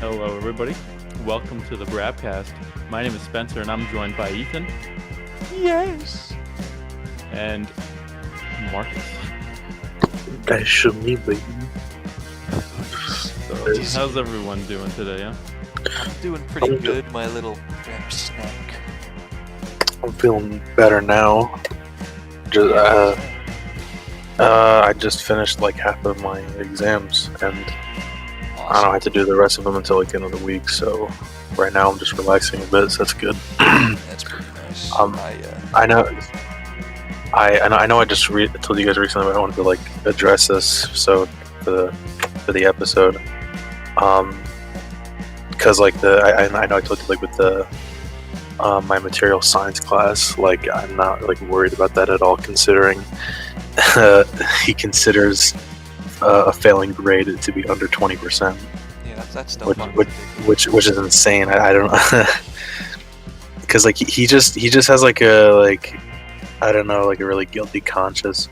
Hello, everybody. Welcome to the Brabcast. My name is Spencer, and I'm joined by Ethan. Yes. And Marcus. That should me, baby. So, how's everyone doing today? Huh? I'm doing pretty good, my little Brab snack. I'm feeling better now. I just finished like half of my exams, and I don't have to do the rest of them until like the end of the week. So right now I'm just relaxing a bit. So that's good. That's pretty nice. I know. I know. I just told you guys recently, but I wanted to like address this. So for the episode, because like I know I told you like with the my material science class, like I'm not like worried about that at all, considering he considers a failing grade to be under 20%. Yeah, that's still which is insane. I don't because like he just has like a I don't know, like a really guilty conscience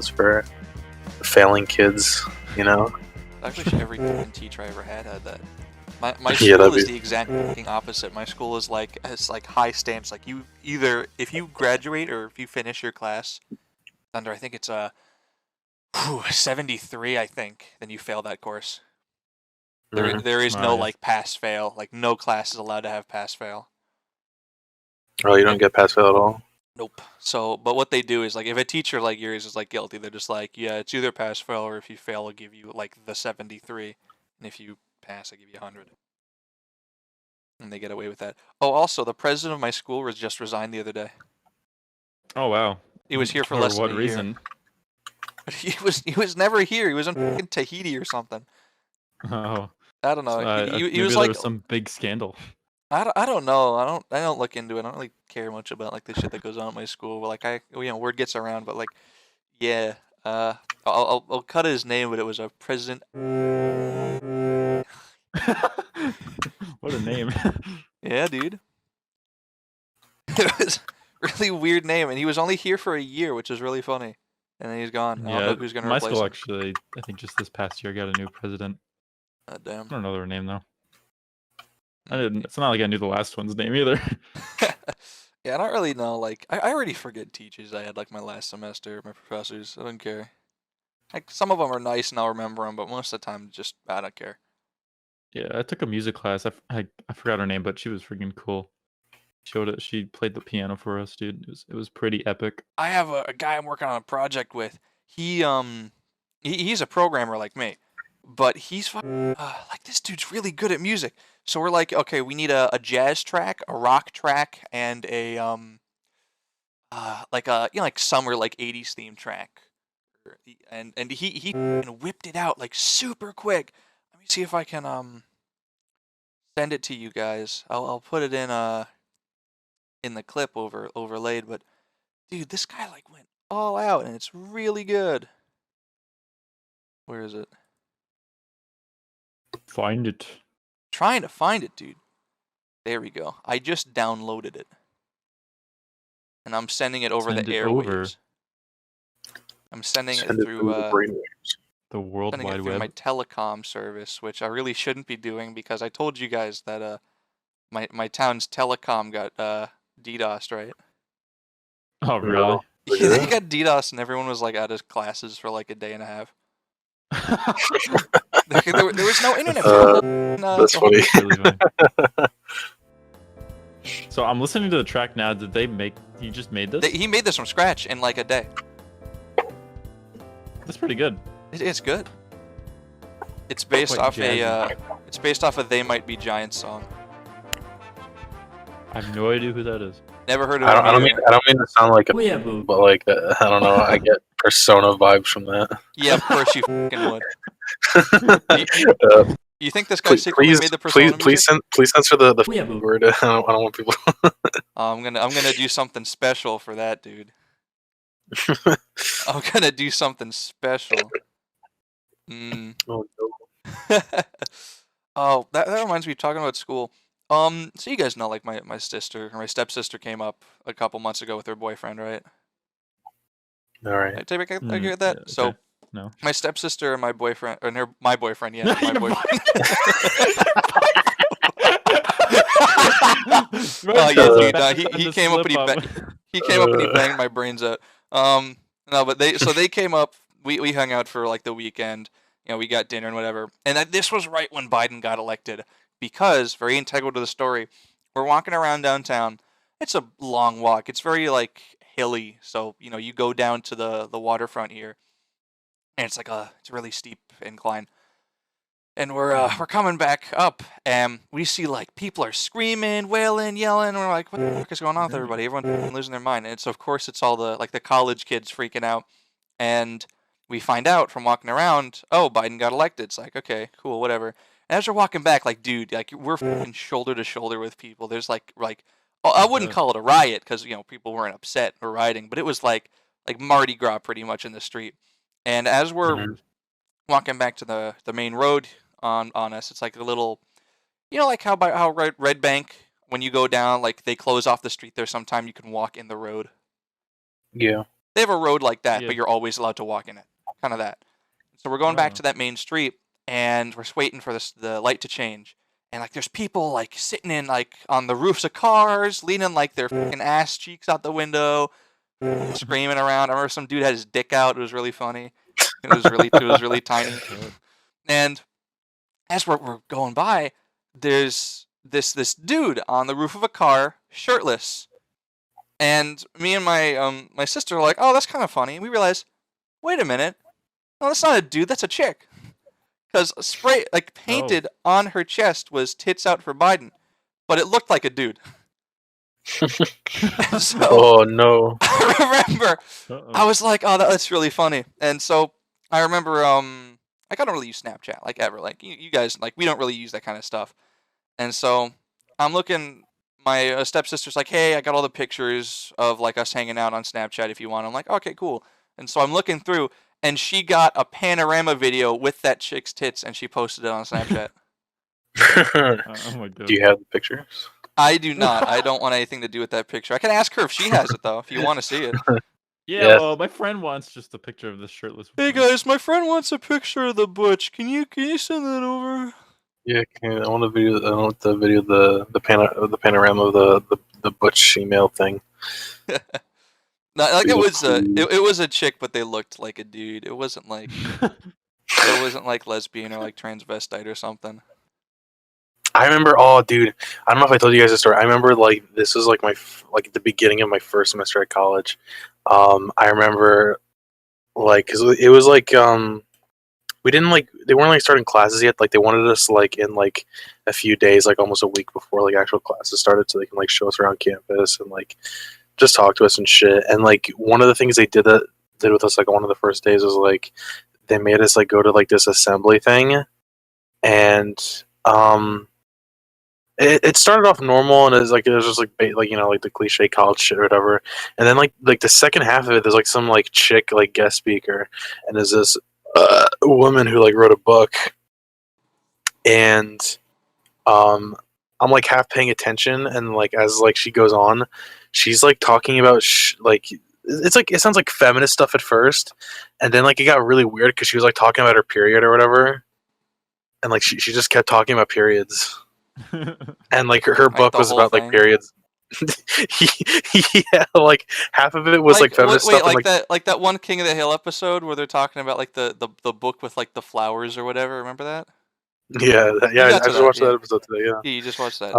for failing kids, you know. I wish every teacher I ever had that. My school is the exact fucking opposite. My school is like has like high standards. Like you either if you graduate or if you finish your class under I think it's 73, I think, then you fail that course. There is no like pass fail. Like no class is allowed to have pass fail. Oh, you don't get pass fail at all? Nope. So, but what they do is like if a teacher like yours is like guilty, they're just like, yeah, it's either pass fail or if you fail, I'll give you like the 73, and if you pass, I give you 100. And they get away with that. Oh, also, the president of my school was just resigned the other day. Oh wow. He was here for less than a year. For what reason? But he was never here. He was in fucking Tahiti or something. Oh. I don't know. He was there like was some big scandal. I don't know. I don't look into it. I don't really care much about like the shit that goes on at my school. But like word gets around. But like, yeah. I'll cut his name, but it was a president. What a name. Yeah, dude. It was a really weird name, and he was only here for a year, which is really funny. And then he's gone. I don't know who's gonna replace him. My school actually, I think just this past year got a new president. Damn. I don't know their name though. It's not like I knew the last one's name either. Yeah, I don't really know. Like, I already forget teachers I had like my last semester, my professors. I don't care. Like, some of them are nice and I'll remember them, but most of the time, just I don't care. Yeah, I took a music class. I forgot her name, but she was freaking cool. She played the piano for us, dude. It was pretty epic. I have a guy I'm working on a project with. He's a programmer like me, but he's like this dude's really good at music. So we're like, okay, we need a jazz track, a rock track, and a like summer like 80s theme track. And he whipped it out like super quick. Let me see if I can send it to you guys. I'll put it in the clip overlaid, but dude, this guy like went all out and it's really good. Where is it? Find it. Trying to find it, dude. There we go. I just downloaded it. And I'm sending it over the airwaves. I'm sending it through the World Wide Web. My telecom service, which I really shouldn't be doing because I told you guys that my town's telecom got DDoSed, right? Oh, really? Yeah, they got DDoS and everyone was like out of classes for like a day and a half. there was no internet. That's funny. So I'm listening to the track now. Did they make? He just made this? He made this from scratch in like a day. That's pretty good. It's good. It's based off it's based off a "They Might Be Giants" song. I have no idea who that is. Never heard of it. I don't mean to sound like but like I don't know. I get Persona vibes from that. Yeah, of course you fucking would. You think this guy secretly made the Persona music? Please censor the word. I don't want people. I'm gonna do something special for that, dude. I'm gonna do something special. Oh no. Oh, that reminds me of talking about school. So you guys know, like my sister or my stepsister came up a couple months ago with her boyfriend, right? All right. I get that. Okay. So No. My stepsister and my boyfriend, or my boyfriend, yeah, my boyfriend. Oh yeah, the dude. back He and the came up and slip-up. he came up and he banged my brains out. No, but they came up. We hung out for like the weekend. You know, we got dinner and whatever. And this was right when Biden got elected, because very integral to the story. We're walking around downtown. It's a long walk. It's very like hilly. So you know, you go down to the waterfront here, and it's a really steep incline. And we're coming back up, and we see like people are screaming, wailing, yelling. And we're like, "What the fuck is going on with everybody? Everyone's losing their mind." And it's of course it's all the college kids freaking out. And we find out from walking around, oh, Biden got elected. It's like, okay, cool, whatever. And as we're walking back, like, dude, like we're fucking shoulder to shoulder with people. There's like I wouldn't call it a riot because you know people weren't upset or rioting, but it was like Mardi Gras pretty much in the street. And as we're walking back to the main road on us, it's like a little, you know, like how Red Bank, when you go down, like they close off the street there sometime, you can walk in the road. Yeah. They have a road like that, Yeah. but you're always allowed to walk in it. Kind of that. So we're going back to that main street, and we're waiting for the light to change. And like there's people like sitting in like on the roofs of cars, leaning like their fucking ass cheeks out the window, screaming around. I remember some dude had his dick out. It was really funny. It was really tiny. And as we're going by, there's this dude on the roof of a car, shirtless. And me and my sister are like, oh, that's kind of funny. And we realize, wait a minute, no, that's not a dude, that's a chick. Because spray painted on her chest was "Tits Out for Biden," but it looked like a dude. So, oh no! I remember, I was like, oh, that's really funny. And so I remember, like I don't really use Snapchat like ever. Like you guys, like we don't really use that kind of stuff. And so I'm looking. My stepsister's like, hey, I got all the pictures of like us hanging out on Snapchat if you want. I'm like, okay, cool. And so I'm looking through, and she got a panorama video with that chick's tits, and she posted it on Snapchat. Oh my god. Do you have the pictures? I do not. I don't want anything to do with that picture. I can ask her if she has it though, if you want to see it. Yeah, Yes. well, my friend wants just a picture of this shirtless. Hey guys, my friend wants a picture of the butch. Can you send that over? Yeah, I want the video. I want the video, the panorama of the butch female thing. No, like Feel it was a chick, but they looked like a dude. It wasn't like lesbian or like transvestite or something. I remember. Oh, dude, I don't know if I told you guys this story. I remember like this was like at the beginning of my first semester at college. I remember like because it was like we didn't like they weren't like starting classes yet. Like they wanted us like in like a few days, like almost a week before like actual classes started, so they can like show us around campus and like just talk to us and shit. And like one of the things they did with us like on one of the first days was like they made us like go to like this assembly thing, and it started off normal, and it was just like you know like the cliche college shit or whatever. And then like the second half of it, there's like some like chick like guest speaker, and there's this woman who like wrote a book, and I'm like half paying attention, and like as like she goes on, she's like talking about like it's like it sounds like feminist stuff at first, and then like it got really weird because she was like talking about her period or whatever, and like she just kept talking about periods, and like her book was about like periods. Yeah, like half of it was like feminist stuff. Like that one King of the Hill episode where they're talking about like the book with like the flowers or whatever. Remember that? Yeah, I just watched that episode today. Yeah, you just watched that.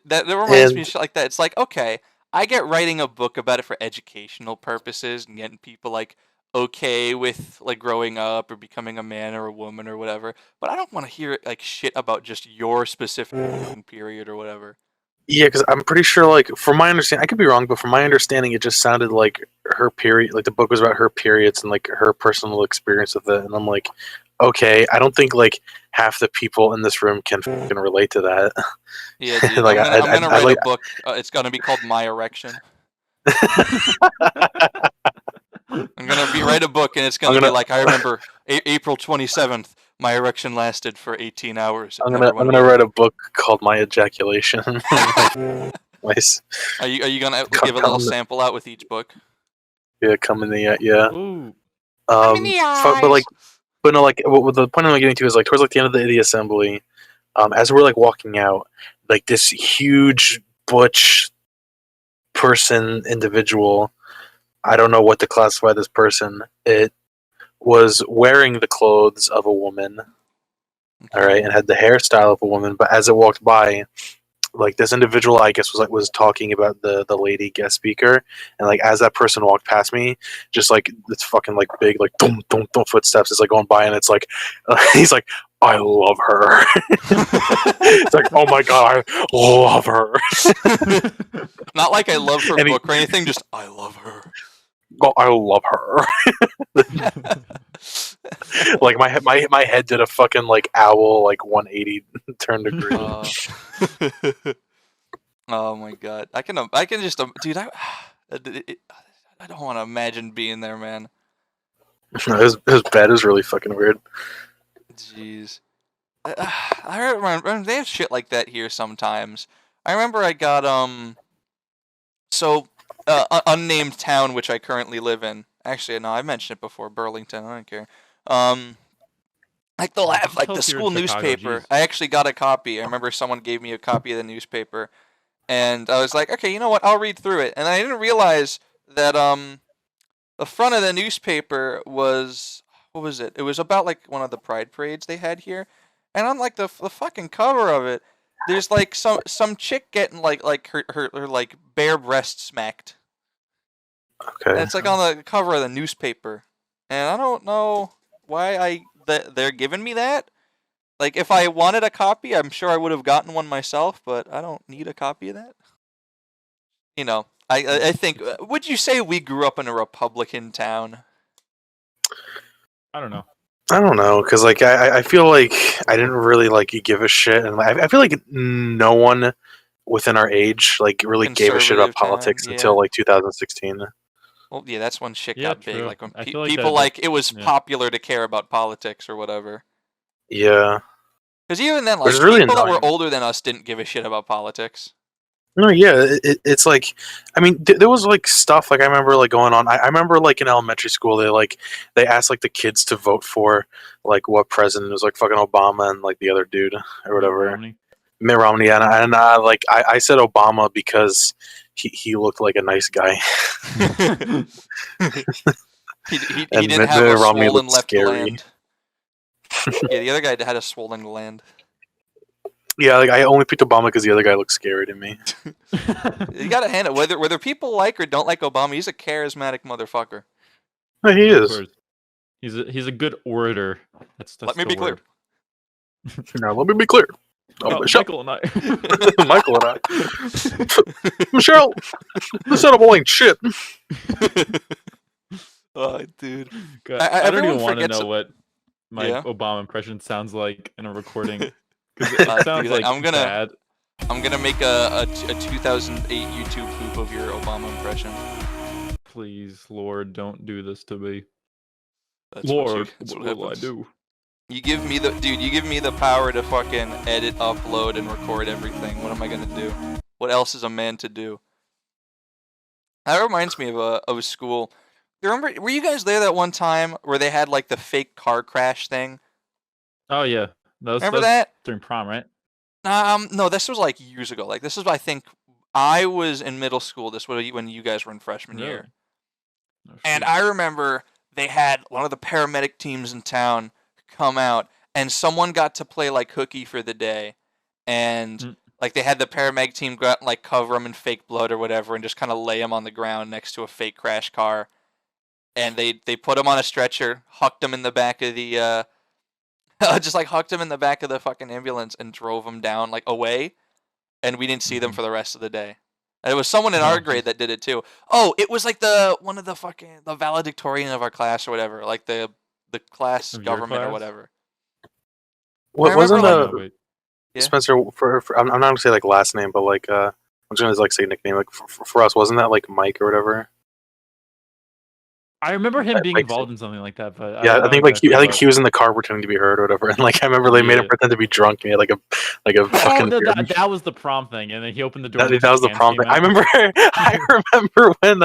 That reminds me of shit like that. It's like, okay, I get writing a book about it for educational purposes and getting people like okay with like growing up or becoming a man or a woman or whatever, but I don't want to hear like shit about just your specific period or whatever. Yeah, because I'm pretty sure, like, from my understanding, I could be wrong, but from my understanding, it just sounded like her period, like the book was about her periods and like her personal experience with it. And I'm like, okay, I don't think like half the people in this room can relate to that. Yeah, dude, like, I'm gonna write a book. It's gonna be called My Erection. I'm gonna write a book, and it's gonna be like, I remember April 27th. My erection lasted for 18 hours. I'm gonna write a book called My Ejaculation. Nice. Are you gonna give a little sample out with each book? Yeah, come in the yeah. Ooh. But no, like what the point I'm getting to is like towards like the end of the assembly, as we're like walking out, like this huge butch person, individual. I don't know what to classify this person. It was wearing the clothes of a woman, all right, and had the hairstyle of a woman. But as it walked by, like this individual, I guess was talking about the lady guest speaker, and like as that person walked past me, just like it's fucking like big like dum dum dum footsteps is like going by, and it's like he's like, I love her. It's like, oh my god, I love her. Not like I love her And book or anything, just I love her. Oh, I love her. Like my head did a fucking like owl like 180 turn degree. Oh my god, I can just dude, I don't want to imagine being there, man. It was bad. It was really fucking weird. Jeez, I remember they have shit like that here sometimes. I remember I got unnamed town which I currently live in. Actually, no, I mentioned it before. Burlington. I don't care. Like they'll have like the school newspaper. Geez. I actually got a copy. I remember someone gave me a copy of the newspaper, and I was like, okay, you know what? I'll read through it. And I didn't realize that the front of the newspaper was, what was it? It was about like one of the pride parades they had here, and on like the fucking cover of it, there's like some chick getting like her like bare breast smacked. Okay. And it's like on the cover of the newspaper, and I don't know why they're giving me that. Like, if I wanted a copy, I'm sure I would have gotten one myself, but I don't need a copy of that. You know, I think. Would you say we grew up in a Republican town? I don't know. I don't know, because like I feel like I didn't really like give a shit, and I feel like no one within our age like really gave a shit about politics until like 2016. Well, yeah, that's when shit got big. Like when people it was popular to care about politics or whatever. Yeah. Because even then, like really people annoying. that were older than us didn't give a shit about politics. No, yeah, it's like, I mean, there was like stuff like I remember like going on. I remember like in elementary school they asked like the kids to vote for like what president. It was like fucking Obama and like the other dude or whatever. Mitt Romney, and I said Obama because he looked like a nice guy. he didn't have a swollen left gland. Yeah, the other guy had a swollen gland. Yeah, like I only picked Obama because the other guy looked scary to me. You gotta hand it, whether people like or don't like Obama, he's a charismatic motherfucker. No, he is. He's a good orator. That's let me be clear. Now let me be clear. Michael and I. Michael and I. Michelle, this edible ain't shit. Oh, dude. God, I don't even want to know what my Obama impression sounds like in a recording. Because it sounds like bad. I'm gonna make a 2008 YouTube loop of your Obama impression. Please, Lord, don't do this to me. That's Lord, what will I do? You give me the power to fucking edit, upload, and record everything. What am I gonna do? What else is a man to do? That reminds me of a school. Remember, were you guys there that one time where they had like the fake car crash thing? Oh yeah, remember that during prom, right? No, this was like years ago. Like this is, I think, I was in middle school. This was when you guys were in freshman year. Oh, and I remember they had one of the paramedic teams in town come out, and someone got to play like hooky for the day, and like they had the paramedic team go out and like cover him in fake blood or whatever, and just kind of lay him on the ground next to a fake crash car, and they put him on a stretcher, hucked him in the back of the just like hucked him in the back of the fucking ambulance and drove him down like away, and we didn't see them for the rest of the day. And it was someone in our grade that did it too. Oh, it was like the valedictorian of our class or whatever, like the class government or whatever. What wasn't Spencer? I'm not gonna say like last name, but like I'm just gonna like say nickname. Like for us, wasn't that like Mike or whatever? I remember him being involved in something like that, but yeah, I think he was in the car pretending to be hurt or whatever, and like I remember they made him pretend to be drunk, and he had like a fucking. That was the prom thing, and then he opened the door. That was the prom thing. I remember when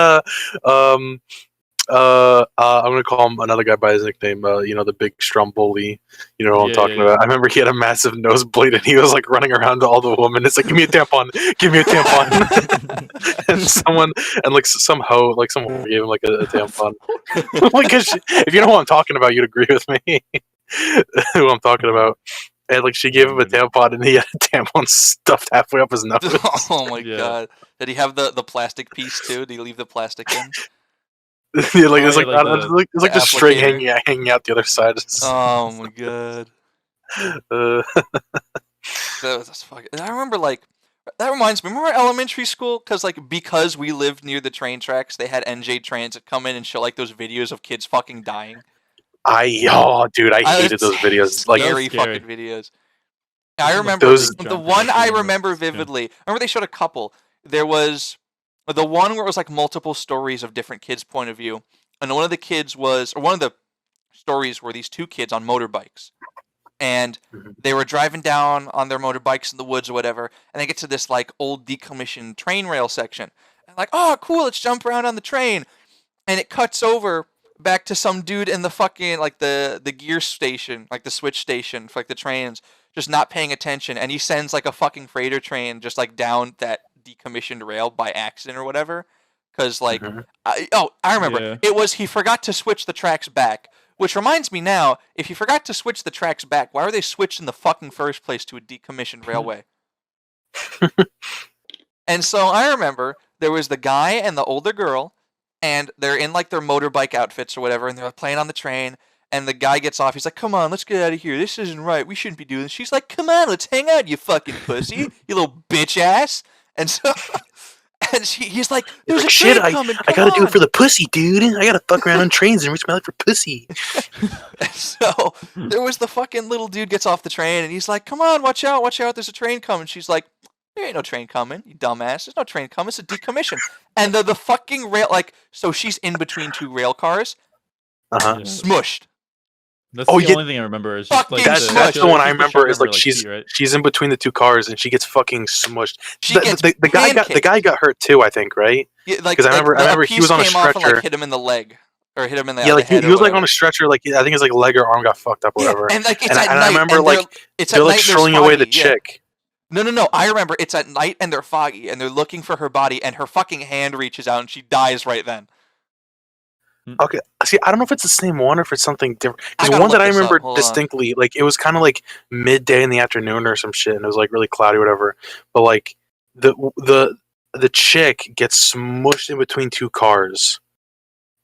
I'm gonna call him another guy by his nickname. The big Stromboli. You know what I'm talking about. I remember he had a massive nosebleed and he was like running around to all the women. It's like, give me a tampon, give me a tampon. and like some hoe, like someone gave him like a tampon. Like, if you know what I'm talking about, you'd agree with me. Who I'm talking about. And like she gave him a tampon and he had a tampon stuffed halfway up his nose. Oh my god! Did he have the plastic piece too? Did he leave the plastic in? Yeah, like it's like the string hanging out the other side. Oh my god! That's fucking. I remember like that reminds me. Remember elementary school? Because we lived near the train tracks, they had NJ Transit come in and show like those videos of kids fucking dying. I hated those videos. Like scary fucking videos. I remember the one I remember vividly. I remember they showed a couple. There was the one where it was like multiple stories of different kids' point of view, and one of the stories were these two kids on motorbikes, and they were driving down on their motorbikes in the woods or whatever, and they get to this like old decommissioned train rail section, and like, oh cool, let's jump around on the train, and it cuts over back to some dude in the fucking like the gear station, like the switch station for like the trains, just not paying attention, and he sends like a fucking freighter train just like down that decommissioned rail by accident or whatever, because like I remember he forgot to switch the tracks back, which reminds me now, if he forgot to switch the tracks back, why are they switched in the fucking first place to a decommissioned railway? And so I remember there was the guy and the older girl, and they're in like their motorbike outfits or whatever, and they're playing on the train, and the guy gets off, he's like, come on, let's get out of here, this isn't right, we shouldn't be doing this. She's like, come on, let's hang out, you fucking pussy, you little bitch ass. And so he's like, there's a train coming, I gotta do it for the pussy, dude. I gotta fuck around on trains and risk my life for pussy. And so there was the fucking little dude gets off the train, and he's like, come on, watch out, there's a train coming. She's like, there ain't no train coming, you dumbass. There's no train coming. It's a decommission. And the fucking rail, like, so she's in between two rail cars, smushed. That's the only thing I remember. Is just like that's the one I remember. Is like she's in between the two cars and she gets fucking smushed. The guy got hurt too, I think, right? Yeah, like because I remember he was on a stretcher. And, like, hit him in the leg. Or hit him in the head he was like on a stretcher, like I think his like leg or arm got fucked up or whatever. And like it's at night. I remember they're like strolling away the chick. No. I remember it's at night and they're foggy and they're looking for her body and her fucking hand reaches out and she dies right then. Okay, see, I don't know if it's the same one or if it's something different. Because one that I remember distinctly, like it was kind of like midday in the afternoon or some shit, and it was like really cloudy, or whatever. But like the chick gets smushed in between two cars,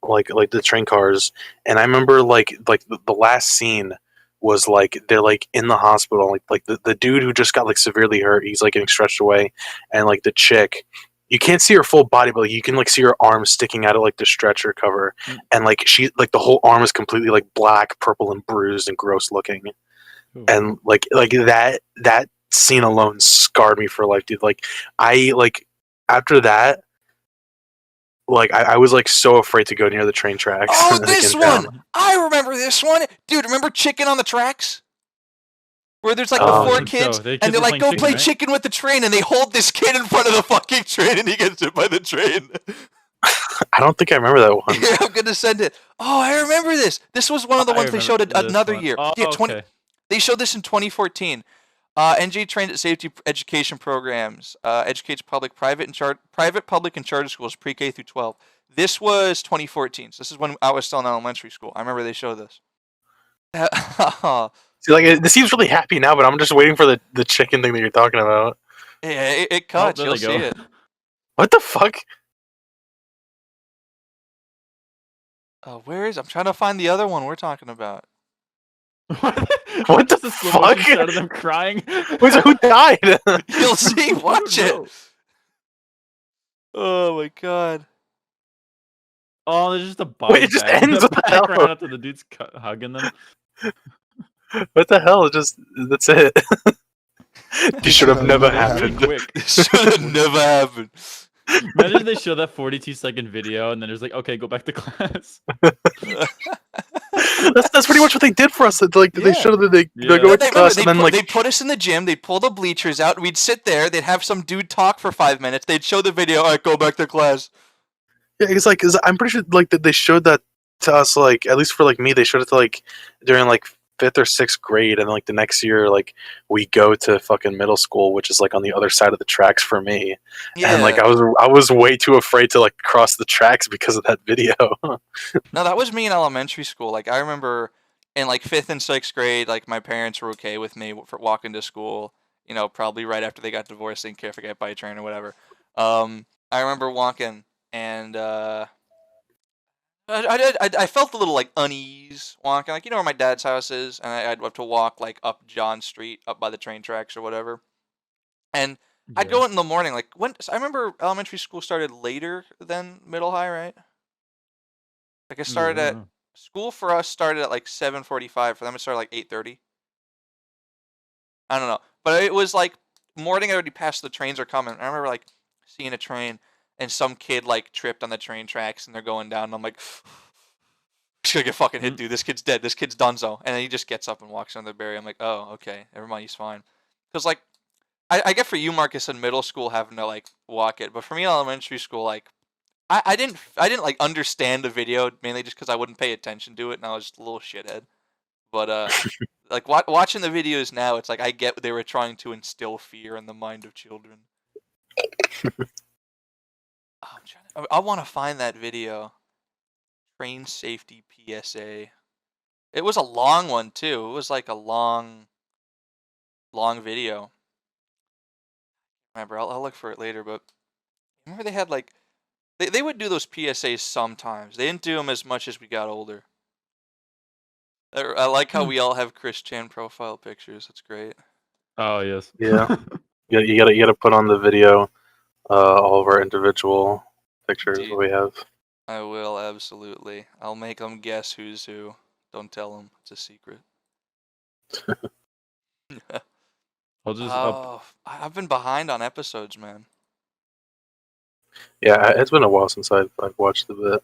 like the train cars, and I remember like the last scene was like they're like in the hospital, like the dude who just got like severely hurt, he's like getting stretched away, and like the chick, you can't see her full body, but like, you can like see her arm sticking out of like the stretcher cover, and like she like the whole arm is completely like black, purple, and bruised and gross looking, and like that scene alone scarred me for life, dude. Like I like after that. Like I was like so afraid to go near the train tracks. Oh, this one! I remember this one, dude. Remember Chicken on the Tracks, where there's like the four kids, and they're like, "Go play chicken with the train," and they hold this kid in front of the fucking train, and he gets hit by the train. I don't think I remember that one. Here, I'm gonna send it. Oh, I remember this. This was one of the ones they showed another year. Oh, yeah, They showed this in 2014. NJ Transit Safety Education Programs educates public, public, and charter schools pre-K through 12. This was 2014. So this is when I was still in elementary school. I remember they showed this. See, like it seems really happy now, but I'm just waiting for the chicken thing that you're talking about. Yeah, it cuts. You'll see it. What the fuck? Where is? I'm trying to find the other one we're talking about. What the fuck? Shot of them crying. Wait, so who died? You'll see. Watch it. Oh my god. Oh, there's just a body. Wait, it just ends with right after the dude's hugging them. What the hell? That's it. This should have never happened. This should have never happened. Imagine if they show that 42-second video and then there's like, okay, go back to class. That's pretty much what they did for us. Like they showed that they go to class and then like they put us in the gym. They'd pull the bleachers out. We'd sit there. They'd have some dude talk for 5 minutes. They'd show the video. All right, go back to class. Yeah, it's like, 'cause I'm pretty sure like that they showed that to us, like at least for like me, they showed it to like during like fifth or sixth grade, and like the next year, like we go to fucking middle school, which is like on the other side of the tracks for me, and like Yeah. I was way too afraid to like cross the tracks because of that video. No, that was me in elementary school. Like I remember in like fifth and sixth grade, like my parents were okay with me for walking to school. You know, probably right after they got divorced, they didn't care if I got by a train or whatever. I remember walking, and I felt a little like unease walking, like you know where my dad's house is, and I'd have to walk like up John Street, up by the train tracks or whatever. And I'd Yeah. go in the morning, like when I remember elementary school started later than middle high, right? Like it Yeah, I started don't at know. school for us started at like 7:45. For them, it started like 8:30. I don't know, but it was like morning already past. The trains are coming. I remember like seeing a train and some kid like tripped on the train tracks and they're going down. And I'm like, just gonna get fucking hit, Mm. dude. This kid's dead. This kid's donezo. And then he just gets up and walks under the barrier. I'm like, oh, okay, never mind. He's fine. Because like I get for you, Marcus, in middle school having to like walk it, but for me, in elementary school, like I didn't like understand the video mainly just because I wouldn't pay attention to it and I was just a little shithead. But like watching the videos now, it's like I get they were trying to instill fear in the mind of children. Oh, I want to find that video. Train safety PSA. It was a long one too. It was like a long video. Remember, I'll look for it later. But remember they had like they would do those PSAs sometimes. They didn't do them as much as we got older. I like how Hmm. we all have Chris Chan profile pictures. That's great. Oh yes. Yeah. You gotta put on the video all of our individual pictures that Dude, we have. I will absolutely. I'll make them guess who's who. Don't tell them. It's a secret. I'll just up. Oh, I've been behind on episodes, man. Yeah, it's been a while since I've watched a bit.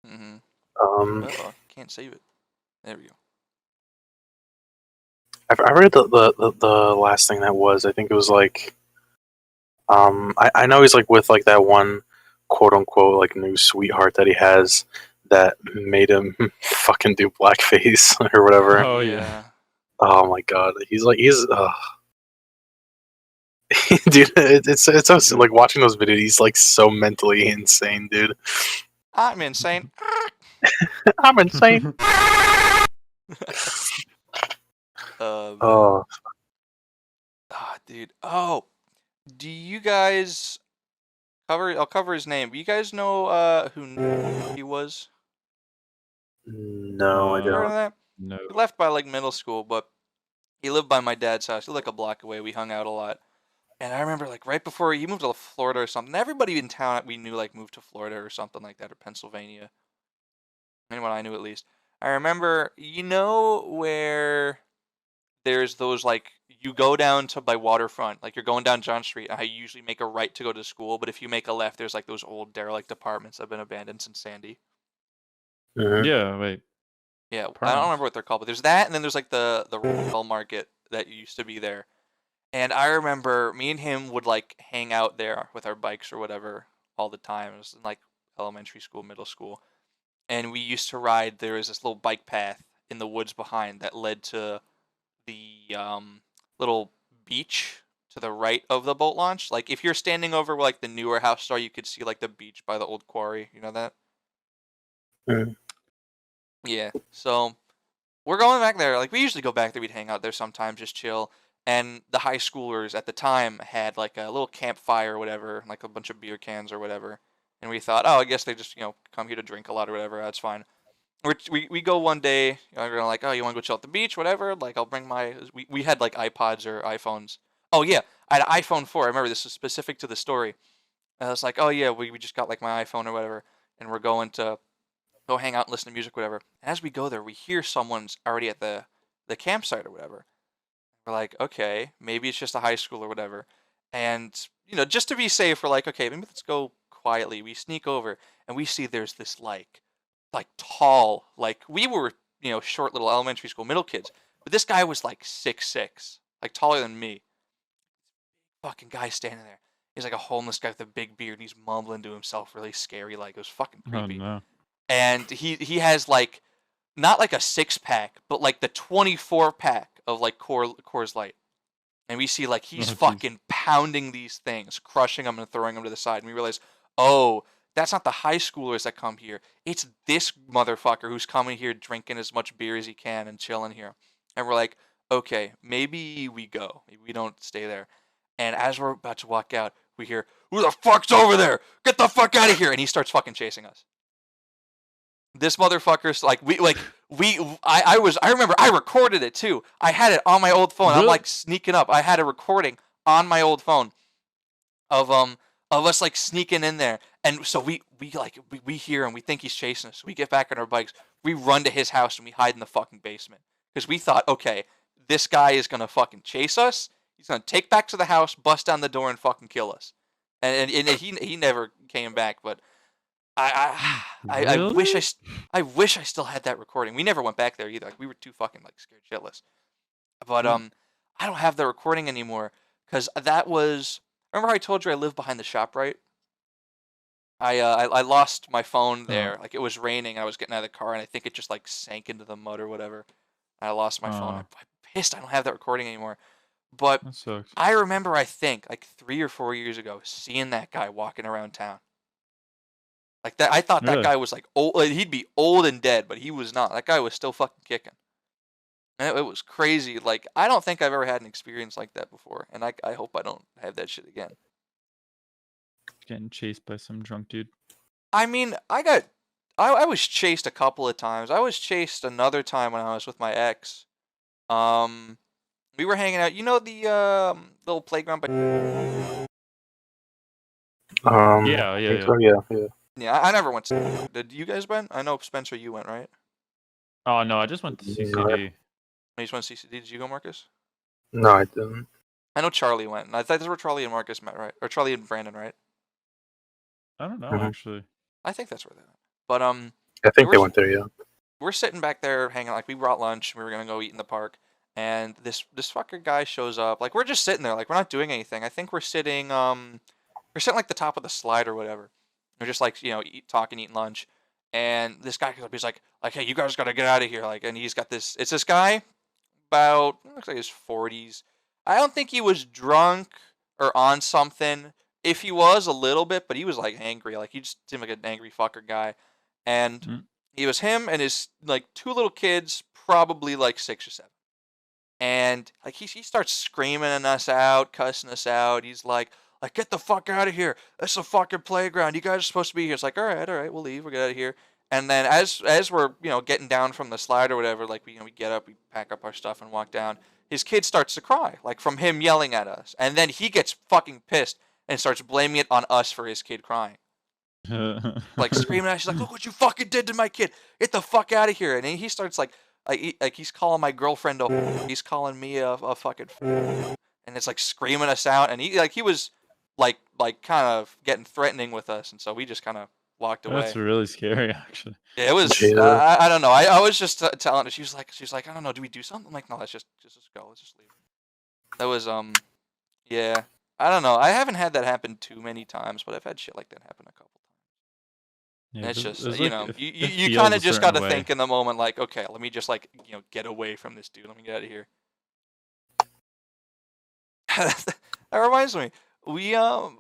Mm-hmm. Um, Uh-oh, can't save it. There we go. I read the last thing that was. I think it was like I know he's like with like that one quote unquote like new sweetheart that he has that made him fucking do blackface or whatever. Oh yeah. Yeah. Oh my god, he's dude, it's so like watching those videos. He's like so mentally insane, dude. I'm insane. I'm insane. Man. Oh, Ah, dude. Oh, do you guys cover? I'll cover his name. Do you guys know who he was? no, I You heard of don't. that? No. He left by like middle school, but he lived by my dad's house. He lived like a block away. We hung out a lot. And I remember like right before he moved to Florida or something. Everybody in town that we knew like moved to Florida or something like that, or Pennsylvania. Anyone I knew at least. I remember, you know where there's those like you go down to by waterfront, like you're going down John Street. I usually make a right to go to school, but if you make a left, there's like those old derelict apartments that have been abandoned since Sandy. Mhm. Yeah. Wait. Yeah, I don't Apartments. remember what they're called, but there's that, and then there's like the retail market that used to be there. And I remember me and him would like hang out there with our bikes or whatever all the time. It was in like elementary school, middle school, and we used to ride. There was this little bike path in the woods behind that led to the little beach to the right of the boat launch. Like if you're standing over like the newer house star, you could see like the beach by the old quarry. You know that? Mhm. Yeah. So we're going back there. Like we usually go back there. We'd hang out there sometimes, just chill. And the high schoolers at the time had like a little campfire or whatever, like a bunch of beer cans or whatever. And we thought, oh, I guess they just come here to drink a lot or whatever. That's fine. We go one day. We're gonna like, oh, you want to go chill at the beach, whatever. Like I'll bring my. We had like iPods or iPhones. Oh yeah, I had an iPhone 4. I remember this was specific to the story. And I was like, oh yeah, we just got like my iPhone or whatever, and we're going to go hang out and listen to music, whatever. As we go there, we hear someone's already at the campsite or whatever. We're like, okay, maybe it's just a high school or whatever. And just to be safe, we're like, okay, maybe let's go quietly. We sneak over and we see there's this like tall, like we were, short little elementary school middle kids, but this guy was like 6'6", like taller than me. Fucking guy standing there. He's like a homeless guy with a big beard. And he's mumbling to himself, really scary. Like, it was fucking Oh creepy. no. And he has like not like a 6-pack, but like the 24-pack of like Coors Light. And we see like he's Oh, jeez. fucking pounding these things, crushing them and throwing them to the side. And we realize, oh, that's not the high schoolers that come here. It's this motherfucker who's coming here drinking as much beer as he can and chilling here. And we're like, okay, maybe we go. Maybe we don't stay there. And as we're about to walk out, we hear, who the fuck's over there? Get the fuck out of here. And he starts fucking chasing us. This motherfucker's like, I remember I recorded it too. I had it on my old phone. Really? I'm like sneaking up. I had a recording on my old phone of us like sneaking in there. And so we hear him. We think he's chasing us. We get back on our bikes. We run to his house and we hide in the fucking basement. Because we thought, okay, this guy is going to fucking chase us. He's going to take back to the house, bust down the door, and fucking kill us. And he never came back. But I wish I still had that recording. We never went back there either. Like, we were too fucking like scared shitless. But I don't have the recording anymore because that was. Remember how I told you I lived behind the shop, right? I lost my phone there. Like, it was raining. And I was getting out of the car, and I think it just like sank into the mud or whatever. And I lost my phone. I'm pissed I don't have that recording anymore. But That sucks. I remember, I think like 3 or 4 years ago, seeing that guy walking around town. Like that, I thought that Really? guy was like old. Like, he'd be old and dead, but he was not. That guy was still fucking kicking. And it was crazy. Like, I don't think I've ever had an experience like that before, and I hope I don't have that shit again. Getting chased by some drunk dude. I mean, I was chased a couple of times. I was chased another time when I was with my ex. We were hanging out. You know the little playground, but Yeah. So, yeah. yeah, I never went. Did you guys went? I know Spencer, you went, right? Oh no, I just went to CCD. You just went to CCD. Did you go, Marcus? No, I didn't. I know Charlie went. And I thought that's where Charlie and Marcus met, right? Or Charlie and Brandon, right? I don't know Mhm. actually. I think that's where they went. But I think they went there, yeah. we're sitting back there hanging. Like, we brought lunch. We were gonna go eat in the park, and this fucker guy shows up. Like, we're just sitting there. Like, we're not doing anything. I think we're sitting like the top of the slide or whatever. We're just like, talking, eating lunch, and this guy comes up. He's like, hey, you guys gotta get out of here. Like, and he's got this. It's this guy, about looks like his 40s. I don't think he was drunk or on something. If he was, a little bit, but he was like angry. Like, he just seemed like an angry fucker guy. And Mm. he was him and his like 2 little kids, probably like 6 or 7. And like he starts screaming at us out, cussing us out. He's like get the fuck out of here. This is a fucking playground. You guys are supposed to be here. It's like, all right, we'll leave. We'll get out of here. And then as we're getting down from the slide or whatever, like we get up, we pack up our stuff and walk down. His kid starts to cry, like from him yelling at us, and then he gets fucking pissed and starts blaming it on us for his kid crying. Like screaming at us. She's like, look what you fucking did to my kid. Get the fuck out of here. And he starts like he's calling my girlfriend he's calling me a fucking and it's like screaming us out. And he was like kind of getting threatening with us. And so we just kind of walked away. That's really scary, actually. Yeah, it was. Yeah. I don't know. I was just telling her. She's like, I don't know. Do we do something? I'm like, no, let's just go. Let's just leave. That was yeah. I don't know. I haven't had that happen too many times, but I've had shit like that happen a couple times. Yeah, And it's 'cause just it's you like you feels kind a of just certain got to way. think in the moment, like, okay, let me just like get away from this dude. Let me get out of here. That reminds me. We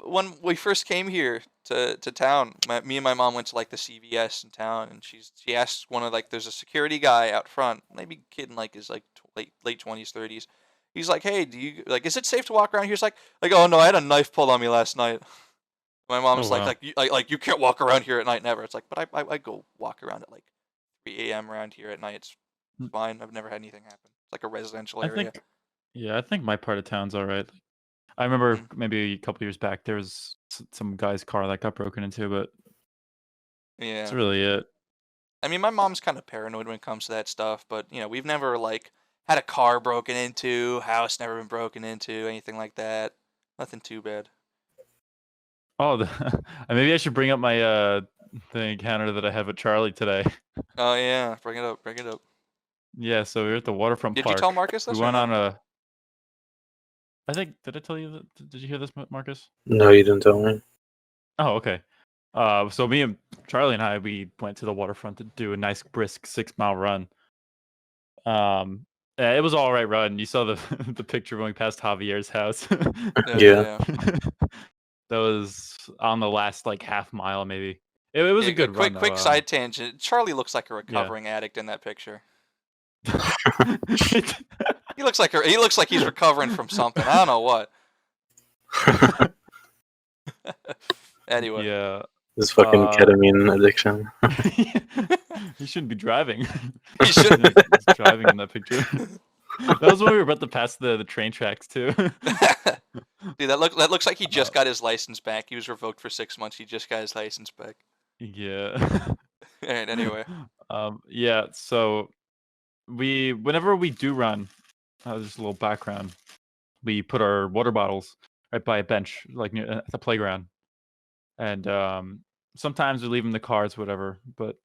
when we first came here to town, me and my mom went to like the CVS in town, and she asked one of like there's a security guy out front, maybe kid in like his like late 20s 30s. He's like, hey, do you like is it safe to walk around here? He's like oh no, I had a knife pulled on me last night. My mom's Oh, wow. like you can't walk around here at night, never. It's like, but I go walk around at like 3 a.m. around here at night. It's Mm. fine. I've never had anything happen. It's like a residential I area. think my part of town's all right. I remember Mhm. maybe a couple years back there was some guy's car that got broken into, but that's Yeah. really it. I mean, my mom's kind of paranoid when it comes to that stuff, but we've never like had a car broken into, house never been broken into, anything like that. Nothing too bad. Oh, maybe I should bring up my the encounter that I had with Charlie today. Oh yeah, bring it up, bring it up. Yeah, so we were at the waterfront Did park. you tell Marcus We this or went no? on a I think did I tell you that? Did you hear this, Marcus? No, you didn't tell me. Oh, okay. So me and Charlie and I, we went to the waterfront to do a nice brisk 6 mile run. It was all right run. You saw the the picture when we passed Javier's house. Yeah. That was on the last like half mile maybe. It was a good run though. Quick side tangent. Charlie looks like a recovering addict in that picture. He looks like he's recovering from something. I don't know what. Anyway. Yeah. This fucking ketamine addiction. He shouldn't be driving. He shouldn't be driving in that picture. That was when we were about to pass the train tracks too. Dude, that looks like he just got his license back. He was revoked for 6 months. He just got his license back. Yeah. Alright, anyway. Yeah, so whenever we do run, just a little background, we put our water bottles right by a bench, like near at the playground. And sometimes we leave them in the cars, whatever. But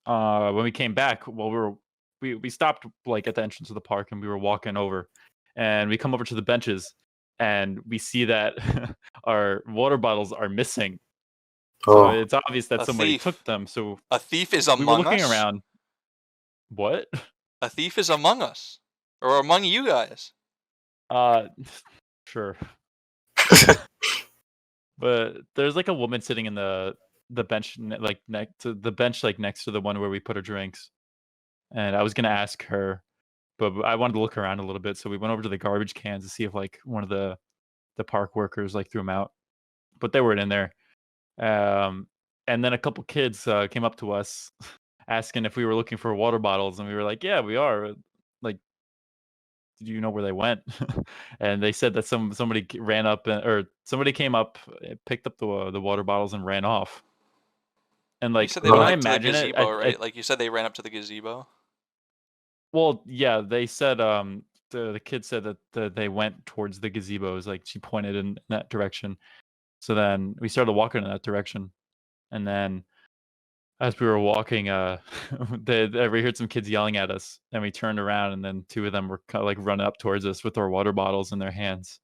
when we came back, well, we stopped like at the entrance of the park, and we were walking over, and we come over to the benches, and we see that our water bottles are missing. So it's obvious that somebody took them. So a thief is among us. We were looking around. What? A thief is among us, or among you guys. Sure. But there's like a woman sitting in the bench, like next to the bench, like next to the one where we put our drinks. And I was gonna ask her, but I wanted to look around a little bit, so we went over to the garbage cans to see if like one of the park workers like threw them out, but they weren't in there. And then a couple kids came up to us asking if we were looking for water bottles, and we were like, "Yeah, we are." Like, did you know where they went? And they said that somebody ran up or somebody came up, picked up the water bottles and ran off. And like, you said they when went I to the imagine gazebo, right? Like you said, they ran up to the gazebo. Well, yeah, they said the kid said that they went towards the gazebos. Like she pointed in that direction. So then we started walking in that direction, and then as we were walking, we heard some kids yelling at us, and we turned around, and then two of them were kind of like running up towards us with our water bottles in their hands.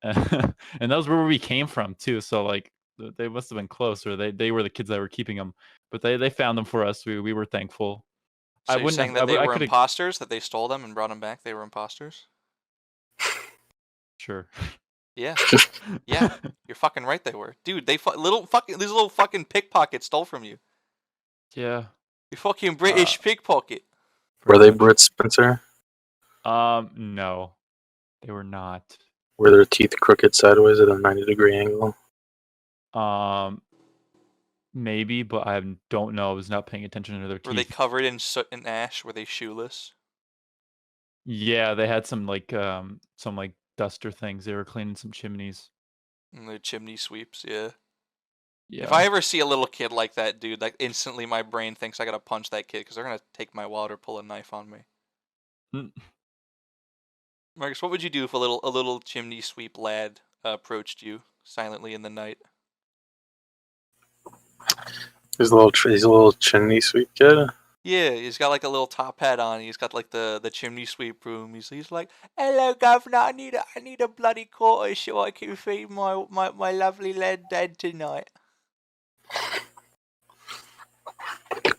And that was where we came from too. So like they must have been close, or they were the kids that were keeping them, but they found them for us. We were thankful. So you're saying that they were imposters, that they stole them and brought them back? They were imposters? Sure. Yeah. Yeah. You're fucking right they were. Dude, these little fucking pickpockets stole from you. Yeah. You fucking British pickpocket. Were they Brits, Spencer? No. They were not. Were their teeth crooked sideways at a 90-degree angle? Maybe, but I don't know. I was not paying attention to their teeth. Were they covered in soot and ash? Were they shoeless? Yeah, they had some duster things. They were cleaning some chimneys. And the chimney sweeps, yeah. Yeah. If I ever see a little kid like that, dude, like instantly my brain thinks I gotta punch that kid because they're gonna take my wallet or pull a knife on me. Marcus, what would you do if a little chimney sweep lad approached you silently in the night? He's a little chimney sweep kid. Yeah, he's got like a little top hat on. He's got like the chimney sweep broom. He's like, "Hello, governor. I need a bloody quarter so I can feed my lovely lad dad tonight."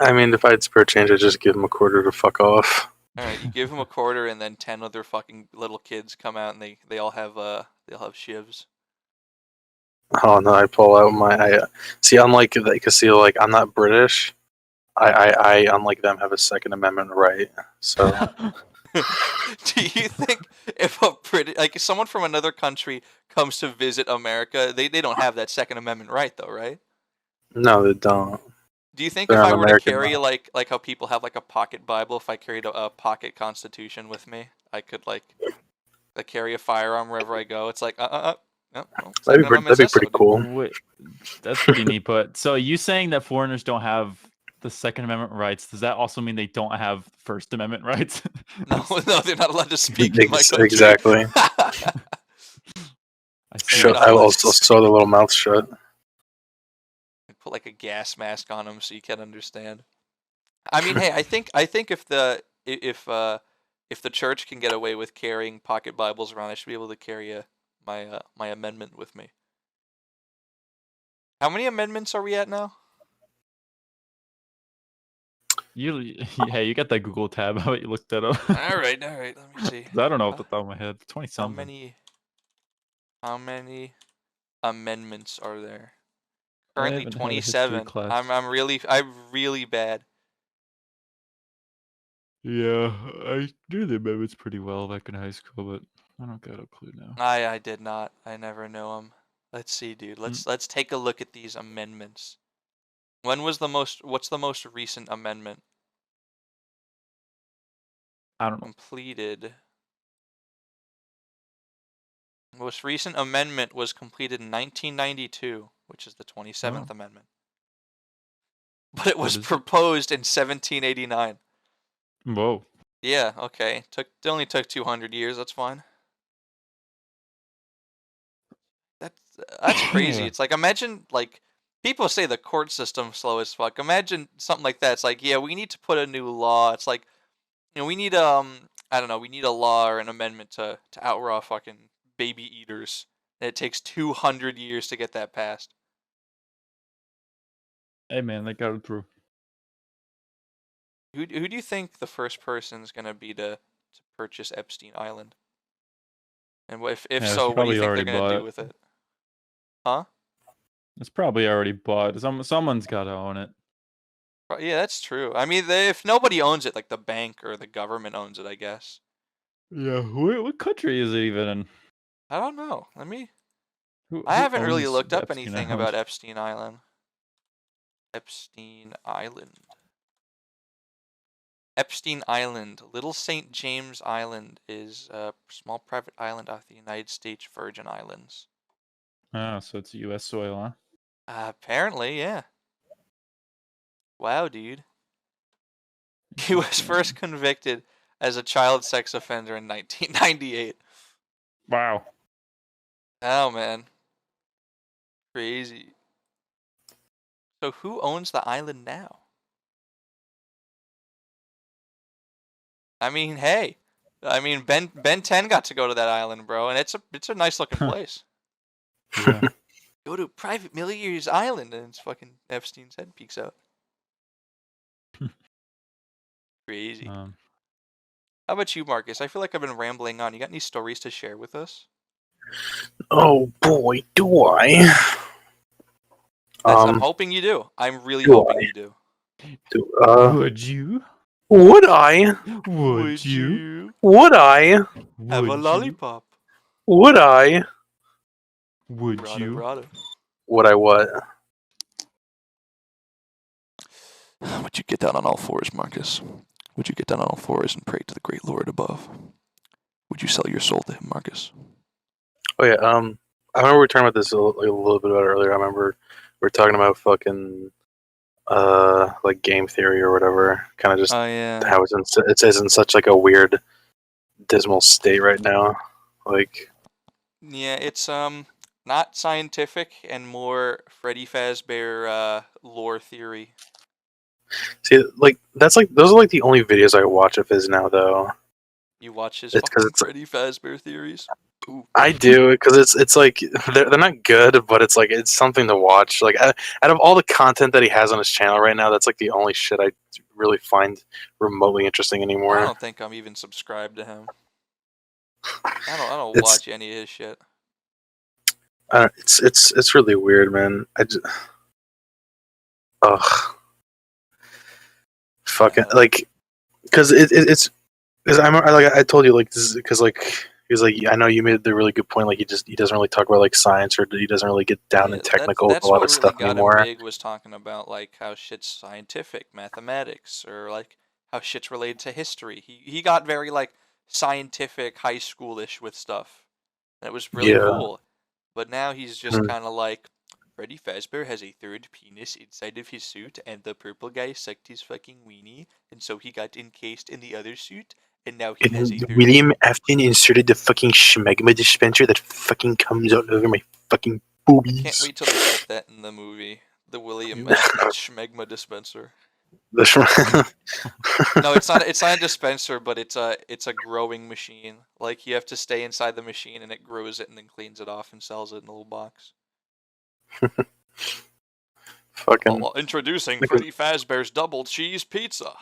I mean, if I had spare change, I'd just give him a quarter to fuck off. All right, you give him a quarter, and then 10 other fucking little kids come out, and they all have shivs. Oh no! I pull out my. See, unlike like I'm not British. I unlike them have a Second Amendment right. So. Do you think if if someone from another country comes to visit America, they don't have that Second Amendment right though, right? No, they don't. Do you think if I were to carry like how people have like a pocket Bible, if I carried a pocket Constitution with me, I could like carry a firearm wherever I go? It's like no, that'd be pretty cool. Wait, that's pretty neat. But so you saying that foreigners don't have the Second Amendment rights, does that also mean they don't have First Amendment rights? No, they're not allowed to speak in my country. Exactly. I will also sew the little mouth shut. Put like a gas mask on them so you can understand. I mean, hey, I think if if the church can get away with carrying pocket Bibles around, I should be able to carry my amendment with me. How many amendments are we at now? Hey, you got that Google tab? How about you look that up? All right. Let me see. 'Cause I don't know off the top of my head. 20 How something. many amendments are there? I Currently haven't had a history 27. class. I'm really bad. Yeah, I knew the amendments pretty well back in high school, but I don't got a clue now. I did not. I never know them. Let's see, dude. Let's take a look at these amendments. What's the most recent amendment I don't know. completed? Most recent amendment was completed in 1992, which is the 27th Amendment. But it was proposed in 1789. Whoa. Yeah, okay. It only took 200 years. That's fine. That's crazy. It's like, imagine, like, people say the court system's slow as fuck. Imagine something like that. It's like, yeah, we need to put a new law. It's like, we need I don't know, we need a law or an amendment to outraw fucking baby eaters. And it takes 200 years to get that passed. Hey man, they got it through. Who do you think the first person's gonna be to purchase Epstein Island? And if so, what do you think they're gonna do with it? Huh? It's probably already bought. Someone's got to own it. Yeah, that's true. I mean, if nobody owns it, like the bank or the government owns it, I guess. Yeah, what country is it even in? I don't know. Who I haven't really owns looked up Epstein anything Island? about Epstein Island. Epstein Island. Little St. James Island is a small private island off the United States Virgin Islands. Oh, so it's U.S. soil, huh? Apparently, yeah. Wow, dude. He was first convicted as a child sex offender in 1998. Wow. Oh, man. Crazy. So who owns the island now? I mean, hey. I mean, Ben 10 got to go to that island, bro, and it's a nice looking place. Yeah. Go to private millionaire's island, and it's fucking Epstein's head peeks out. Crazy. How about you, Marcus? I feel like I've been rambling on. You got any stories to share with us? Oh boy, do I. I'm hoping you do. I'm really hoping you do. Would you? Would I? Would you? Would I? Have a lollipop? Would I? Would you? Would I what? Would you get down on all fours, Marcus? Would you get down on all fours and pray to the great Lord above? Would you sell your soul to him, Marcus? Oh yeah, I remember we were talking about this a little bit about earlier. I remember we were talking about fucking like game theory or whatever. Kind of just how it's in such like a weird, dismal state right now. Like, yeah, it's not scientific and more Freddy Fazbear lore theory. See, like those are like the only videos I watch of his now, though. You watch his fucking Freddy Fazbear theories? Ooh. I do, because it's like they're not good, but it's like it's something to watch. Like out of all the content that he has on his channel right now, that's like the only shit I really find remotely interesting anymore. I don't think I'm even subscribed to him. I don't watch any of his shit. It's really weird, man. Fucking like, because it's because I told you, like, this is because like he was like, I know you made the really good point, like he doesn't really talk about like science, or he doesn't really get down in technical with a lot of stuff anymore. That's what really got him big, was talking about like how shit's scientific, mathematics, or like how shit's related to history. He got very like scientific, high schoolish with stuff. And it was really cool. But now he's just kind of like, Freddy Fazbear has a third penis inside of his suit, and the purple guy sucked his fucking weenie, and so he got encased in the other suit, and now he has a third. William Afton inserted the fucking schmegma dispenser that fucking comes out over my fucking boobies. Can't wait till they put that in the movie. The William Afton schmegma dispenser. No, it's not. It's not a dispenser, but it's a growing machine. Like you have to stay inside the machine, and it grows it, and then cleans it off and sells it in a little box. Fucking. Introducing Freddy Fazbear's Double Cheese Pizza.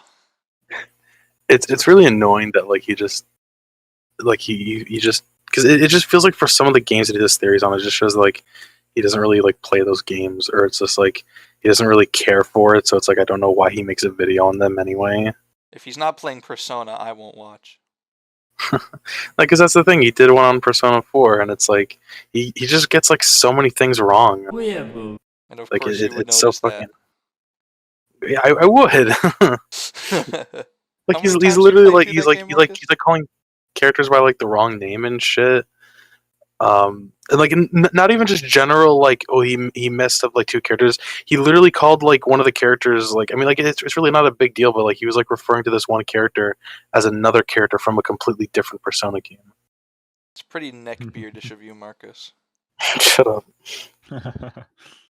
It's really annoying that like he just like he just because it just feels like for some of the games that he does theories on, it just shows like he doesn't really like play those games, or it's just like he doesn't really care for it. So it's like I don't know why he makes a video on them anyway. If he's not playing Persona, I won't watch. Like, cause that's the thing. He did one on Persona 4, and it's like he just gets like so many things wrong. And of Like course, you would it's so notice fucking. Yeah, I would. that. Like How many he's times you literally played like through he's that like game, he's like Marcus? he's like calling characters by like the wrong name and shit. And like not even just general like oh he messed up like two characters. He literally called like one of the characters like I mean like it's really not a big deal, but like he was like referring to this one character as another character from a completely different Persona game. It's pretty neckbeardish of you, Marcus. Shut up.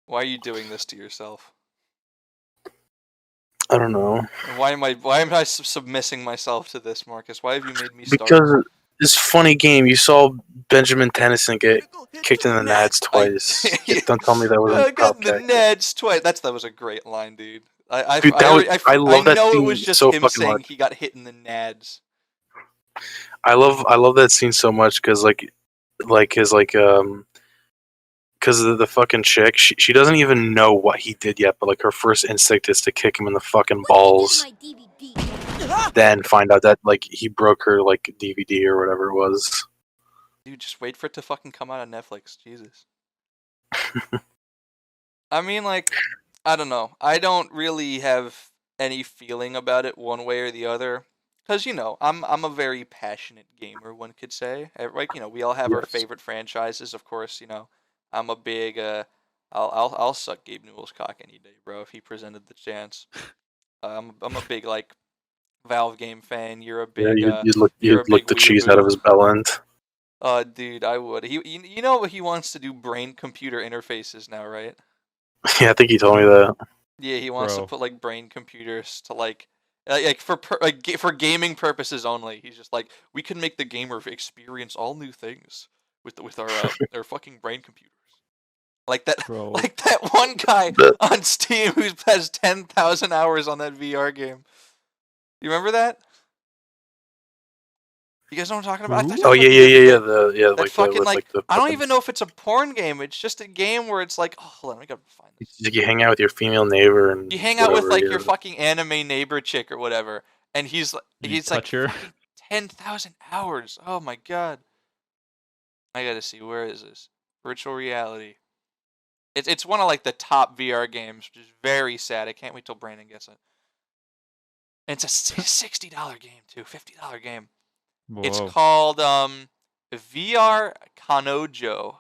Why are you doing this to yourself? I don't know. And why am I submissing myself to this, Marcus? Why have you made me start? Because this funny game, you saw Benjamin Tennyson get kicked in the nads twice. Don't tell me that wasn't I got top the kick. Neds twice. That was a great line, dude. Dude, I love that know scene it was just so him fucking saying much. he got hit in the nads. I love that scene so much because his because the fucking chick, she doesn't even know what he did yet, but like her first instinct is to kick him in the fucking balls, then find out that like he broke her like DVD or whatever it was. Dude, just wait for it to fucking come out on Netflix. Jesus. I mean, like, I don't know. I don't really have any feeling about it one way or the other. Because, you know, I'm a very passionate gamer, one could say. Like, you know, we all have our Yes. favorite franchises, of course, you know. I'm a big, I'll suck Gabe Newell's cock any day, bro, if he presented the chance. I'm a big, like, Valve game fan. You're a big, You'd you're a lick big the cheese out of weeaboo. his bell end. Dude, I would. You know he wants to do brain-computer interfaces now, right? Yeah, I think he told me that. Yeah, he wants to Bro. put like brain computers to like for gaming purposes only. He's just like we can make the gamer experience all new things with our our fucking brain computers. Like that, Bro. like that one guy The- on Steam who has 10,000 hours on that VR game. You remember that? You guys know what I'm talking about? I thought you Oh were yeah, talking yeah, about yeah, yeah. the- The That like fucking with, like the I don't fucking- even know if it's a porn game. It's just a game where it's like, oh, hold on, we gotta find this. Like you hang out with your female neighbor and You hang out with whatever, like yeah. your fucking anime neighbor chick or whatever, and he's like touch her. fucking 10,000 hours. Oh my god! I gotta see, where is this? Virtual reality. It's one of like the top VR games, which is very sad. I can't wait till Brandon gets it. And it's a $60 game too, $50 game. It's Whoa. called VR Kanojo.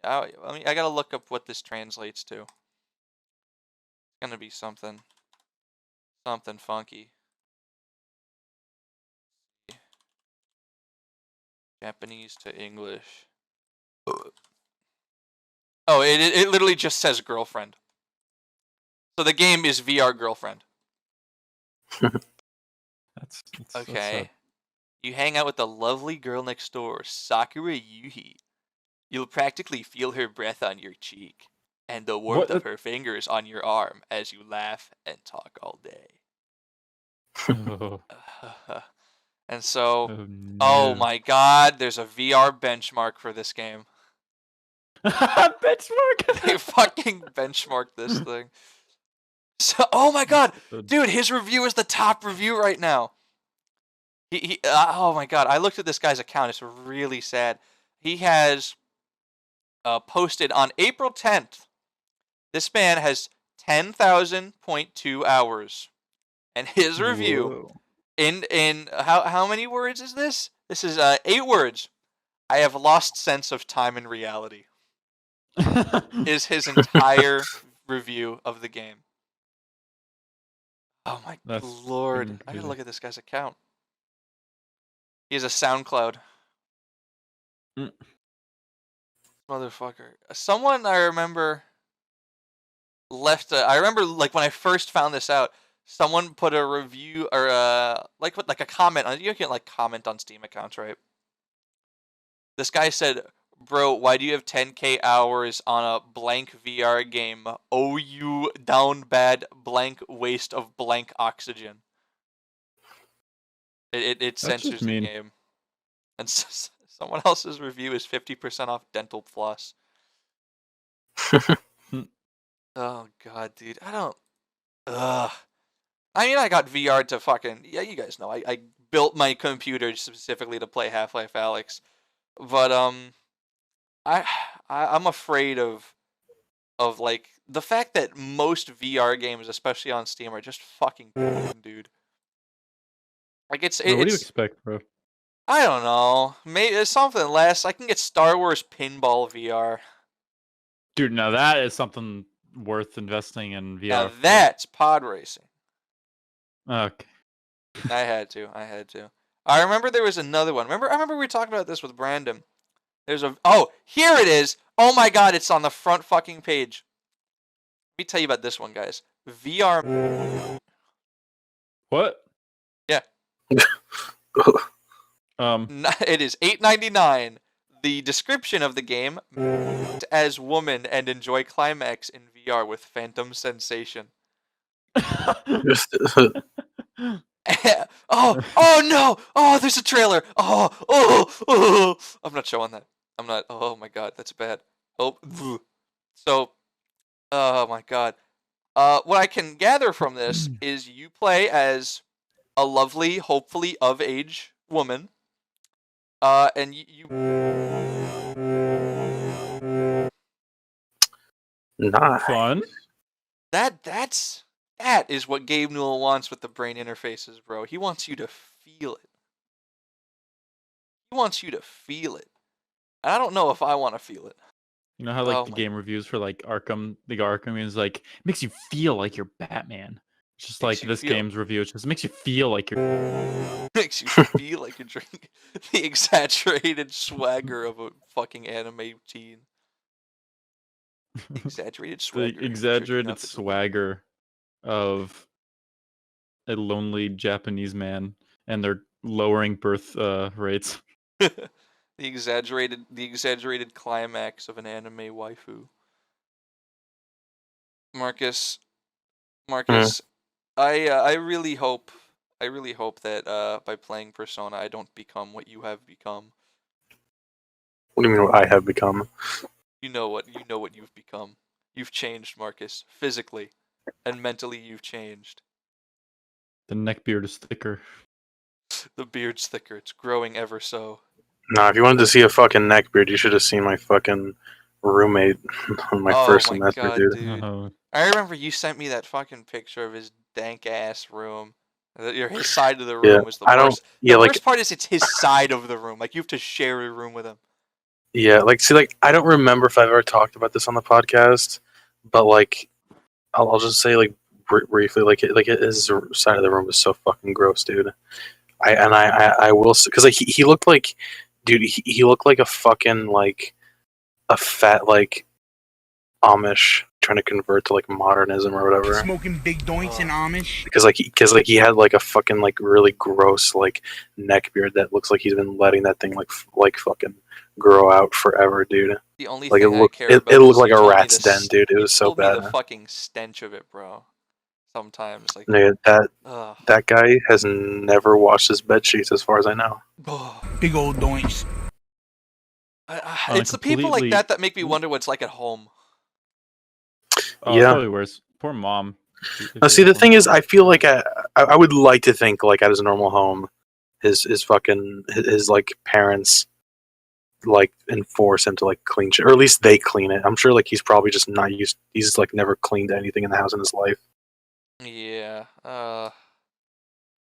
I gotta look up what this translates to. It's gonna be something funky. Japanese to English. Oh, it literally just says girlfriend. So the game is VR girlfriend. That's Okay. You hang out with the lovely girl next door, Sakura Yuhi. You'll practically feel her breath on your cheek and the warmth What of her fingers on your arm as you laugh and talk all day. Oh, And so, oh oh my god, there's a VR benchmark for this game. Benchmark. They fucking benchmarked this thing. So, oh my god, dude, his review is the top review right now. Oh my god, I looked at this guy's account. It's really sad. He has posted on April 10th. This man has 10,000.2 hours, and his review in how many words is this? This is 8 words. I have lost sense of time and reality. Is his entire review of the game. Oh my lord. I gotta look at this guy's account. He has a SoundCloud. Motherfucker. Someone I remember left I remember like when I first found this out, someone put a review or like a comment on, you can like comment on Steam accounts, right? This guy said, "Bro, why do you have 10K hours on a blank VR game? Oh, you down bad blank waste of blank oxygen." It That's censors just the mean. game. And someone else's review is 50% off dental floss. Oh god, dude, I don't. Ugh. I mean, I got VR to fucking, yeah, you guys know. I built my computer specifically to play Half-Life Alyx, but I, I'm afraid of like the fact that most VR games, especially on Steam, are just fucking broken, dude. Like Bro, what do you it's expect, bro? I don't know. Maybe it's something less. I can get Star Wars Pinball VR. Dude, now that is something worth investing in Now VR for. that's pod racing. Okay. I had to. I remember there was another one. I remember we were talking about this with Brandon. There's a here it is. Oh my god, it's on the front fucking page. Let me tell you about this one, guys. VR. What? Yeah. It is $8.99. The description of the game: as woman and enjoy climax in VR with phantom sensation. Oh no! Oh, there's a trailer. Oh! I'm not showing that. I'm not. Oh my god, that's bad. Oh, so, oh my god. What I can gather from this is you play as a lovely, hopefully of age woman. And you Nice. Fun. that is what Gabe Newell wants with the brain interfaces, bro. He wants you to feel it. He wants you to feel it. And I don't know if I want to feel it. You know how like Oh the my- game reviews for like Arkham, the Arkham is like makes you feel like you're Batman. It's just Makes like you this feel. game's review. It just makes you feel like you're. Makes you feel like you're drinking the exaggerated swagger of a fucking anime teen. The exaggerated swagger. The jerking exaggerated off at the- swagger of a lonely Japanese man, and they're lowering birth rates. the exaggerated climax of an anime waifu. Marcus, I really hope that by playing Persona I don't become what you have become. What do you mean what I have become? You know what you've become. You've changed, Marcus, physically and mentally. You've changed. The neckbeard is thicker. The beard's thicker. It's growing ever so. Nah, if you wanted to see a fucking neckbeard, you should have seen my fucking roommate on my first Oh my semester, god, dude. dude. Oh, I remember you sent me that fucking picture of his dank ass room. His side of the room Yeah, was the I don't. worst. Yeah, The like worst part is it's his side of the room. Like you have to share a room with him. yeah, like see, like I don't remember if I've ever talked about this on the podcast, but like I'll just say like briefly, like his side of the room was so fucking gross, dude. I will because like he looked like, dude, he looked like a fucking like a fat like Amish trying to convert to like modernism or whatever. Smoking big doinks in Amish. Because he had like a fucking like really gross like neck beard that looks like he's been letting that thing like fucking grow out forever, dude. The only Like thing I care about it is looked like you a told me rat's the den, dude. It you was so told me bad. the fucking stench of it, bro. Sometimes like Yeah, ugh. that guy has never washed his bed sheets, as far as I know. Big old doinks. It's the people like that make me wonder what's like at home. Oh, Yeah. it's probably worse. Poor mom. Now, see, the thing is, I feel like I would like to think like at his normal home, his fucking his like parents like enforce him to like clean shit, or at least they clean it. I'm sure like he's probably just not used. He's like never cleaned anything in the house in his life. Yeah.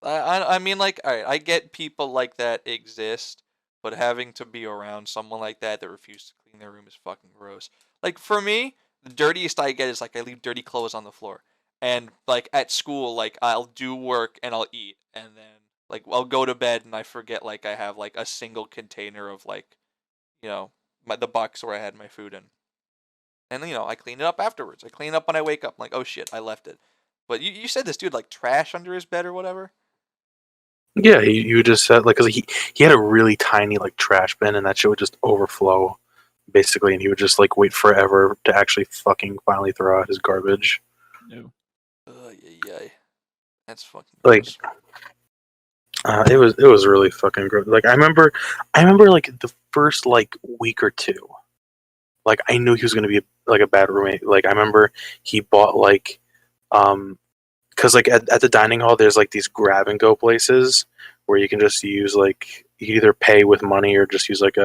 I mean, like, alright, I get people like that exist, but having to be around someone like that refuses to clean their room is fucking gross. Like, for me, the dirtiest I get is, like, I leave dirty clothes on the floor. And, like, at school, like, I'll do work and I'll eat, and then, like, I'll go to bed and I forget, like, I have, like, a single container of, like, you know, the box where I had my food in. And, you know, I clean it up afterwards. I clean it up when I wake up. I'm like, oh shit, I left it. But you said this dude like trash under his bed or whatever. Yeah, you just said like, cause he had a really tiny like trash bin, and that shit would just overflow, basically, and he would just like wait forever to actually fucking finally throw out his garbage. No. Yeah. That's fucking Like, gross. it was really fucking gross. Like I remember like the first like week or two, like I knew he was gonna be like a bad roommate. Like I remember he bought like, because like at the dining hall there's like these grab and go places where you can just use like you can either pay with money or just use like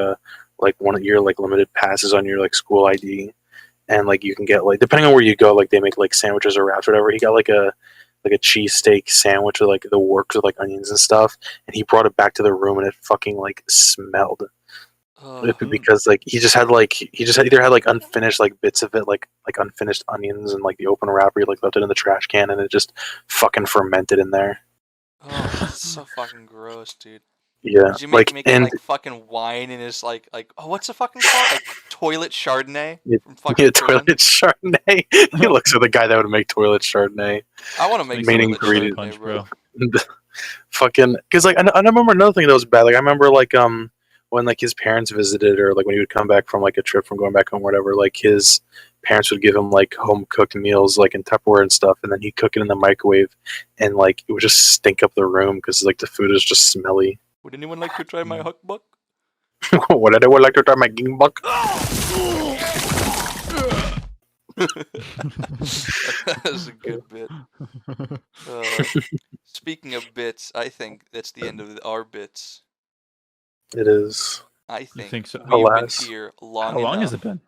one of your like limited passes on your like school ID, and like you can get like depending on where you go like they make like sandwiches or wraps or whatever. He got like a cheesesteak sandwich with like the works with like onions and stuff, and he brought it back to the room and it fucking like smelled. Because like he just had either had like unfinished like bits of it like unfinished onions and like the open wrapper, he like left it in the trash can and it just fucking fermented in there. Oh, that's so fucking gross, dude. Yeah, Did you make like fucking wine in his like oh what's the fucking called like toilet Chardonnay from fucking toilet Chardonnay. He looks like the guy that would make toilet Chardonnay. I want to make main toilet ingredient, Chardonnay, bro. Fucking because like I remember another thing that was bad. Like I remember like when like his parents visited or like when he would come back from like a trip from going back home or whatever, like his parents would give him like home cooked meals like in Tupperware and stuff, and then he'd cook it in the microwave, and like it would just stink up the room because like the food is just smelly. Would anyone like to try my huckbuck? Would anyone like to try my gingbuck? That's a good bit. Speaking of bits, I think that's the end of our bits. It is. I think so? we've Alas. been here long How long enough. has it been?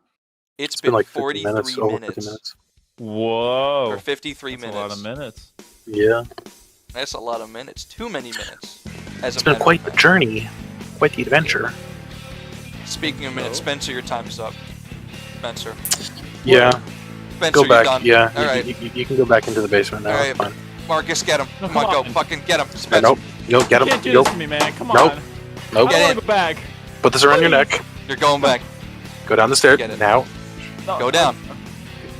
It's been like 43 minutes, over 50 minutes. Whoa. Or 53 That's minutes. a lot of minutes. Yeah. That's a lot of minutes. Too many minutes. As It's been quite the journey. Quite the adventure. Speaking of minutes, Spencer, your time's up. Spencer. Yeah. Spencer, Go back. you're done. Yeah. All right. You can go back into the basement now. All It's right. fine. Marcus, get him. No, Come on, come go. on. Fucking get him. Spencer. Nope. You'll get You him. can't do You'll this to me, man. Come Nope. on. Nope. I Get want in. to go back. Put this around your Please. neck. You're going back. Go down the stairs. Get it. Now. No, Go down.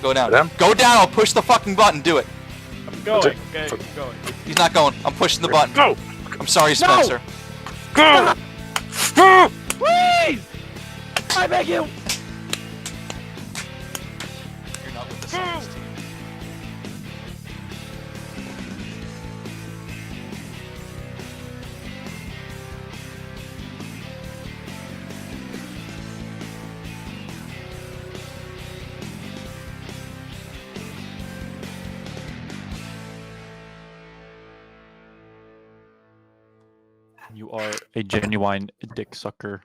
Go down. Go down. Go down. I'll push the fucking button. Do it. I'm going. That's Okay, I'm going. He's not going. I'm pushing the button. Go. I'm sorry, Spencer. Go. Go. Please! I beg you! You're not with the science team. You are a genuine dick sucker.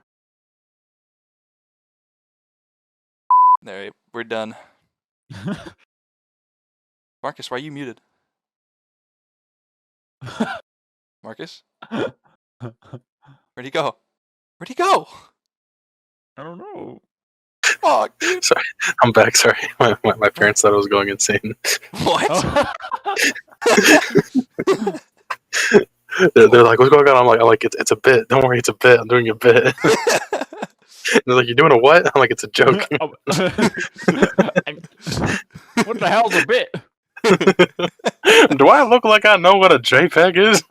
Alright, we're done. Marcus, why are you muted? Marcus? Where'd he go? Where'd he go? I don't know. Fuck, dude. Sorry, I'm back. Sorry, my parents thought I was going insane. What? They're like, "What's going on?" I'm like, it's a bit. Don't worry, it's a bit. I'm doing a bit. They're like, "You're doing a what?" I'm like, "It's a joke." What the hell's a bit? Do I look like I know what a JPEG is?